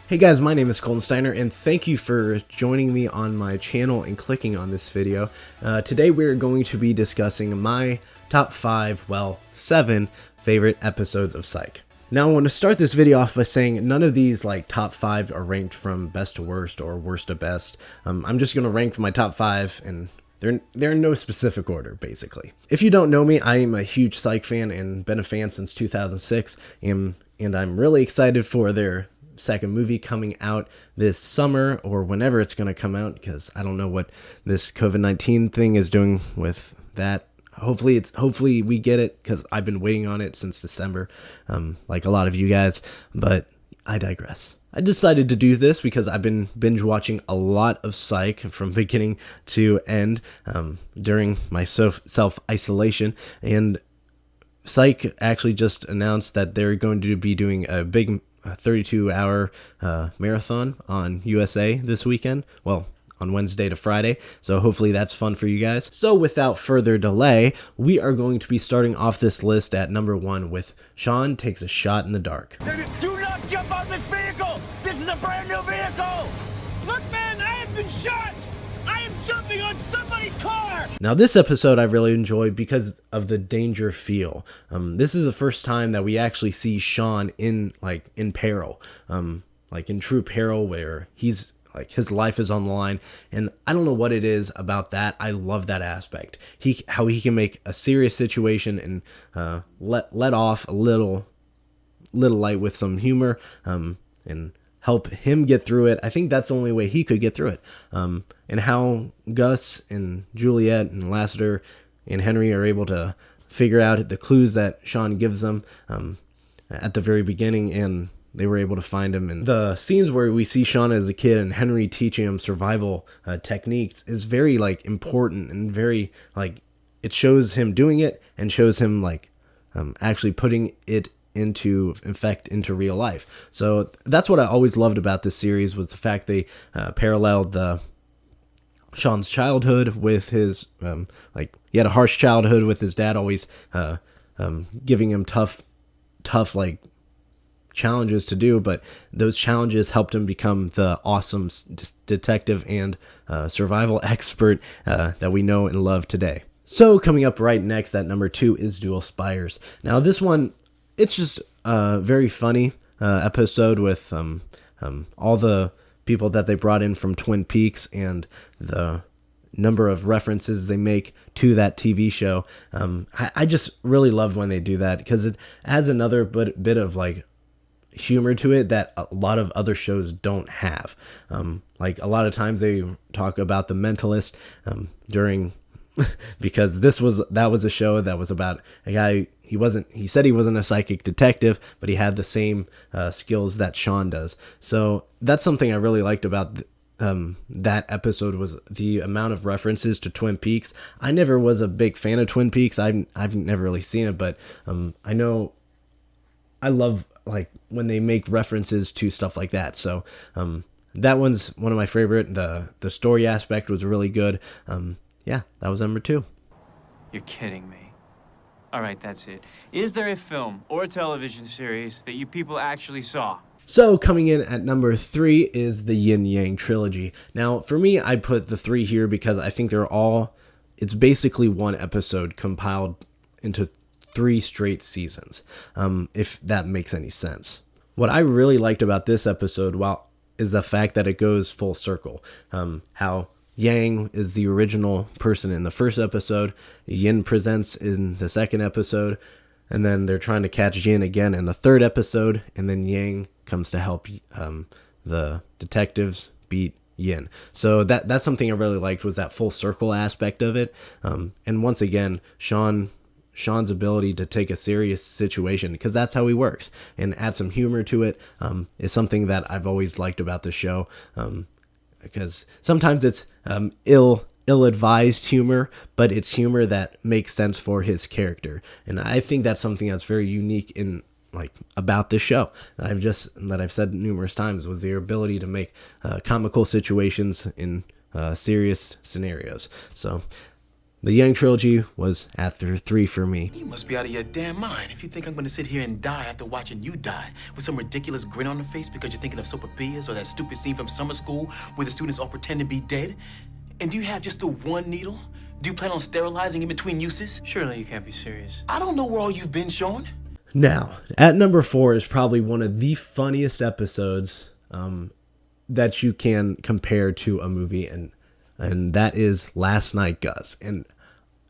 Hey guys, my name is Colton Steiner, and thank you for joining me on my channel and clicking on this video. Today we're going to be discussing my top 7 favorite episodes of Psych. Now I want to start this video off by saying none of these top 5 are ranked from best to worst or worst to best. I'm just going to rank my top 5 and they're in no specific order, basically. If you don't know me, I am a huge Psych fan and been a fan since 2006, and I'm really excited for their second movie coming out this summer or whenever it's going to come out, because I don't know what this COVID-19 thing is doing with that. Hopefully we get it, because I've been waiting on it since December, like a lot of you guys, but I digress. I decided to do this because I've been binge watching a lot of Psych from beginning to end during my self-isolation, and Psych actually just announced that they're going to be doing a big 32-hour marathon on USA this weekend. Well, on Wednesday to Friday. So hopefully that's fun for you guys. So without further delay, we are going to be starting off this list at number 1 with Shawn Takes a Shot in the Dark. Do not jump on this vehicle! This is a brand new vehicle! Look, man, I have been shot! I am jumping on somebody's car! Now this episode I really enjoyed because of the danger feel. This is the first time that we actually see Shawn in peril, in true peril, where he's his life is on the line, and I don't know what it is about that. I love that aspect. How he can make a serious situation and let off a little light with some humor, and help him get through it. I think that's the only way he could get through it. And how Gus and Juliet and Lassiter and Henry are able to figure out the clues that Shawn gives them at the very beginning, and they were able to find him. And the scenes where we see Shawn as a kid and Henry teaching him survival techniques is very important, and very it shows him doing it and shows him actually putting it into real life. So that's what I always loved about this series, was the fact they paralleled Shawn's childhood with his he had a harsh childhood with his dad always giving him tough challenges to do, but those challenges helped him become the awesome detective and survival expert that we know and love today. So coming up right next at number 2 is Dual Spires. Now this one, it's just a very funny episode with all the people that they brought in from Twin Peaks and the number of references they make to that TV show. I just really love when they do that, because it adds another bit of humor to it that a lot of other shows don't have. A lot of times they talk about The Mentalist during because that was a show that was about a guy. He said he wasn't a psychic detective, but he had the same skills that Shawn does. So that's something I really liked about that episode, was the amount of references to Twin Peaks. I never was a big fan of Twin Peaks. I've never really seen it, but I know I love when they make references to stuff like that. So that one's one of my favorite. The story aspect was really good. Yeah, that was number 2. You're kidding me. All right, that's it. Is there a film or a television series that you people actually saw? So coming in at number 3 is the Yin Yang Trilogy. Now for me, I put the 3 here because I think it's basically one episode compiled into 3 straight seasons, if that makes any sense. What I really liked about this episode is the fact that it goes full circle. How Yang is the original person in the first episode, Yin presents in the second episode, and then they're trying to catch Yin again in the third episode, and then Yang comes to help the detectives beat Yin. So that's something I really liked, was that full circle aspect of it. And once again, Shawn's ability to take a serious situation, because that's how he works, and add some humor to it, is something that I've always liked about the show. Because sometimes it's ill-advised humor, but it's humor that makes sense for his character, and I think that's something that's very unique in about this show that I've said numerous times, was their ability to make comical situations in serious scenarios. So the Young Trilogy was at 3 for me. You must be out of your damn mind if you think I'm gonna sit here and die after watching you die with some ridiculous grin on the face because you're thinking of sopapillas or that stupid scene from summer school where the students all pretend to be dead. And do you have just the one needle? Do you plan on sterilizing in between uses? Surely you can't be serious. I don't know where all you've been, Shawn. Now, at number 4 is probably one of the funniest episodes that you can compare to a movie, and that is Last Night Gus. And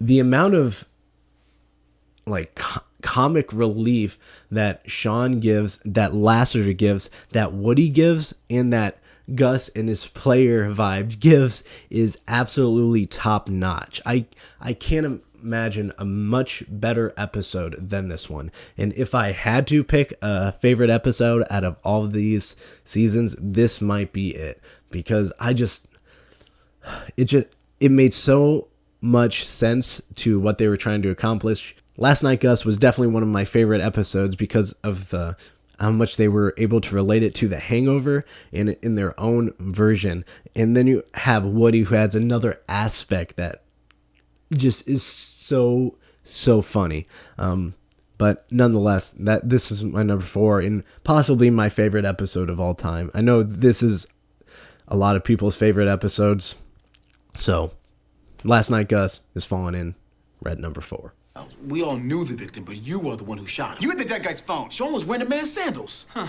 the amount of like comic relief that Shawn gives, that Lasseter gives, that Woody gives, and that Gus and his player vibe gives is absolutely top notch. I can't imagine a much better episode than this one. And if I had to pick a favorite episode out of all of these seasons, this might be it, because it made so much sense to what they were trying to accomplish. Last Night Gus was definitely one of my favorite episodes because of how much they were able to relate it to The Hangover in their own version. And then you have Woody, who adds another aspect that just is so funny. But nonetheless, this is my number 4 and possibly my favorite episode of all time. I know this is a lot of people's favorite episodes, so Last Night Gus is falling in red number 4. We all knew the victim, but you are the one who shot him. You hit the dead guy's phone. Shawn was wearing the man's sandals. I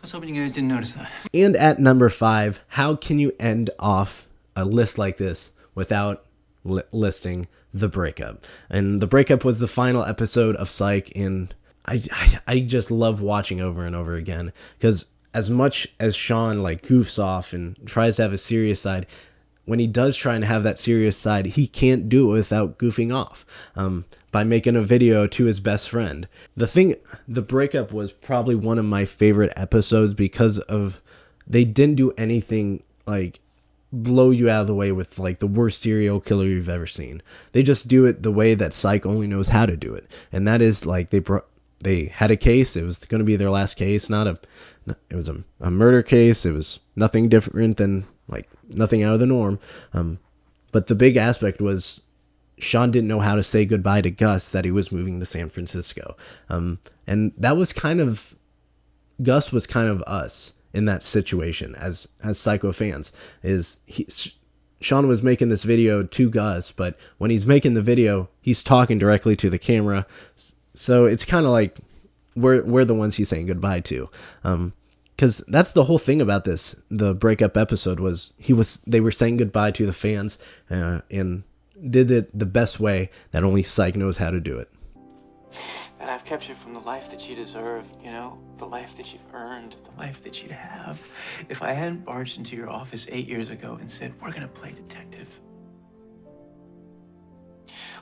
was hoping you guys didn't notice that. And at number 5, how can you end off a list like this without listing The Breakup? And The Breakup was the final episode of Psych, and I just love watching over and over again, because as much as Shawn like goofs off and tries to have a serious side, when he does try and have that serious side, he can't do it without goofing off by making a video to his best friend. The Breakup was probably one of my favorite episodes because of they didn't do anything like blow you out of the way with like the worst serial killer you've ever seen. They just do it the way that Psych only knows how to do it, and that is like they had a case. It was going to be their last case. It was a murder case. It was nothing different than like nothing out of the norm. But the big aspect was Shawn didn't know how to say goodbye to Gus, that he was moving to San Francisco. And that was Gus was kind of us in that situation as Psycho fans. Shawn was making this video to Gus, but when he's making the video, he's talking directly to the camera. So it's kind of like we're the ones he's saying goodbye to. Because that's the whole thing about the Breakup episode was they were saying goodbye to the fans and did it the best way that only Psych knows how to do it. And I've kept you from the life that you deserve, the life that you've earned, the life that you'd have. If I hadn't barged into your office 8 years ago and said, we're gonna play detective,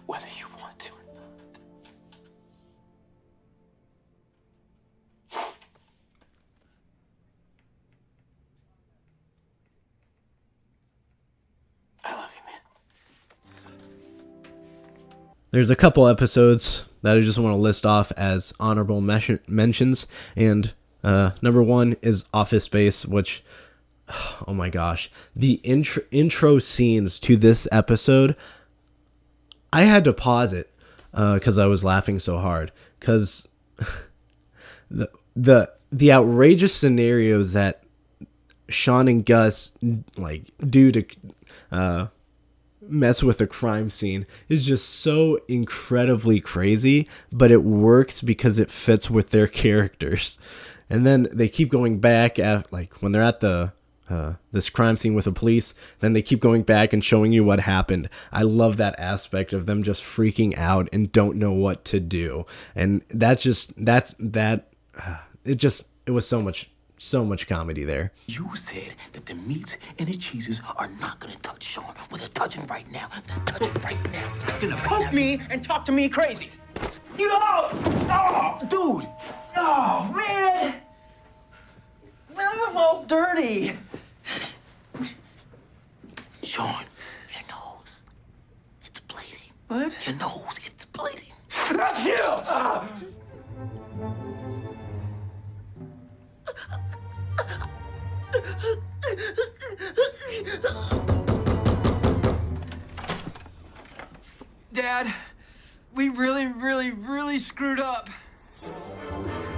whether you want to or not. I love you, man. There's a couple episodes that I just want to list off as honorable mentions, and number 1 is Office Space, which, oh my gosh, the intro scenes to this episode, I had to pause it because I was laughing so hard, because the outrageous scenarios that Shawn and Gus like do to mess with a crime scene is just so incredibly crazy, but it works because it fits with their characters. And then they keep going back at like when they're at this crime scene with the police, then they keep going back and showing you what happened. I love that aspect of them just freaking out and don't know what to do. And it was so much comedy there. You said that the meats and the cheeses are not gonna touch Shawn. Well, they're touching right now. They're touching right now. They're touching right Poke now. me and talk to me crazy. You oh, Dude! oh man. Man, I'm all dirty. Shawn, your nose. It's bleeding. What? Your nose, it's bleeding. That's you. Ah. Dad. We really screwed up.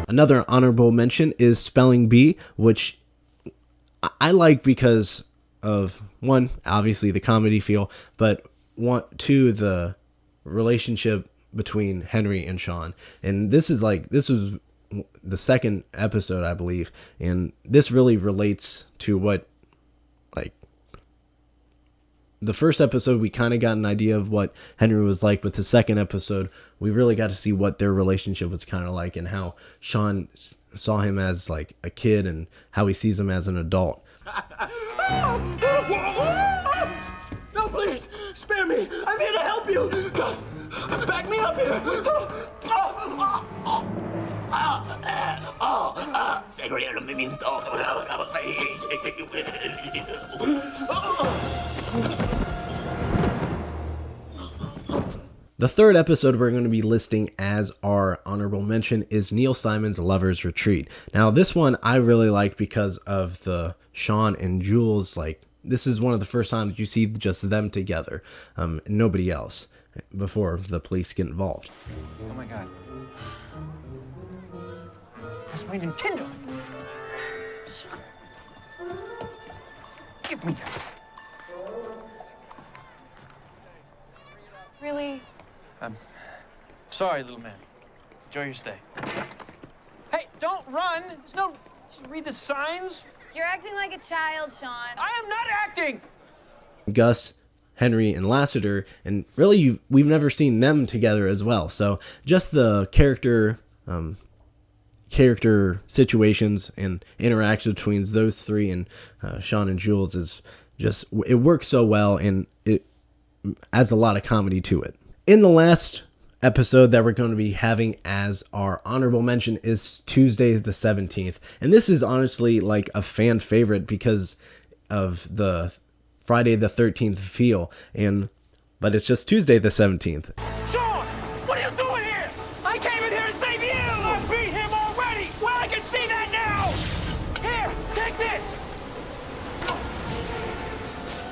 Another honorable mention is Spelling Bee, which I like because of, one, obviously the comedy feel, but two, the relationship between Henry and Shawn. And this was the second episode, I believe, and this really relates to what, like, the first episode we kind of got an idea of what Henry was like, but the second episode we really got to see what their relationship was kind of like, and how Shawn saw him as like a kid and how he sees him as an adult. No, please, spare me. I'm here to help you. Gus, back me up here. The third episode we're going to be listing as our honorable mention is Neil Simon's Lover's Retreat. Now, this one I really like because of the Shawn and Jules. Like, this is one of the first times you see just them together, and nobody else, before the police get involved. Oh my God. That's my Nintendo. Give me that. Really? Sorry, little man. Enjoy your stay. Hey, don't run. There's no... Did you read the signs? You're acting like a child, Shawn. I am not acting! Gus, Henry, and Lassiter, and really we've never seen them together as well. So just the character situations and interaction between those three and Shawn and Jules is just, it works so well, and it adds a lot of comedy to it. In the last episode that we're going to be having as our honorable mention is Tuesday the 17th, and this is honestly like a fan favorite because of the Friday the 13th feel, but it's just Tuesday the 17th. Shawn, what are you doing here? I came in here to save you. I beat him already. Well, I can see that now. Here, take this.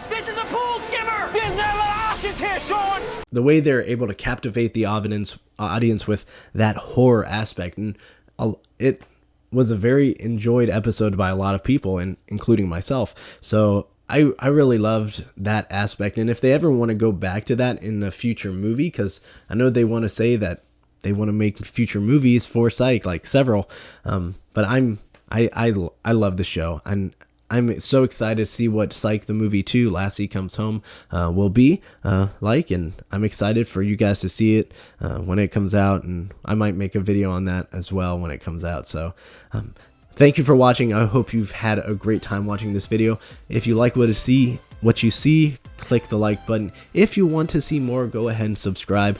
This is a pool skimmer. There's never options here, Shawn. The way they're able to captivate the audience with that horror aspect, and it was a very enjoyed episode by a lot of people, and including myself. So I really loved that aspect, and if they ever want to go back to that in a future movie, because I know they want to say that they want to make future movies for Psych, like several, but I love the show, and I'm so excited to see what Psych the movie 2, Lassie Comes Home, will be like, and I'm excited for you guys to see it when it comes out, and I might make a video on that as well when it comes out. So thank you for watching. I hope you've had a great time watching this video. If you like what you see, click the like button. If you want to see more, go ahead and subscribe.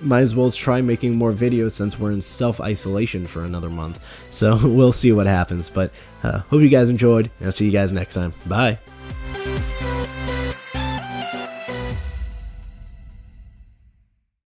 Might as well try making more videos since we're in self-isolation for another month. So we'll see what happens. But hope you guys enjoyed, and I'll see you guys next time. Bye.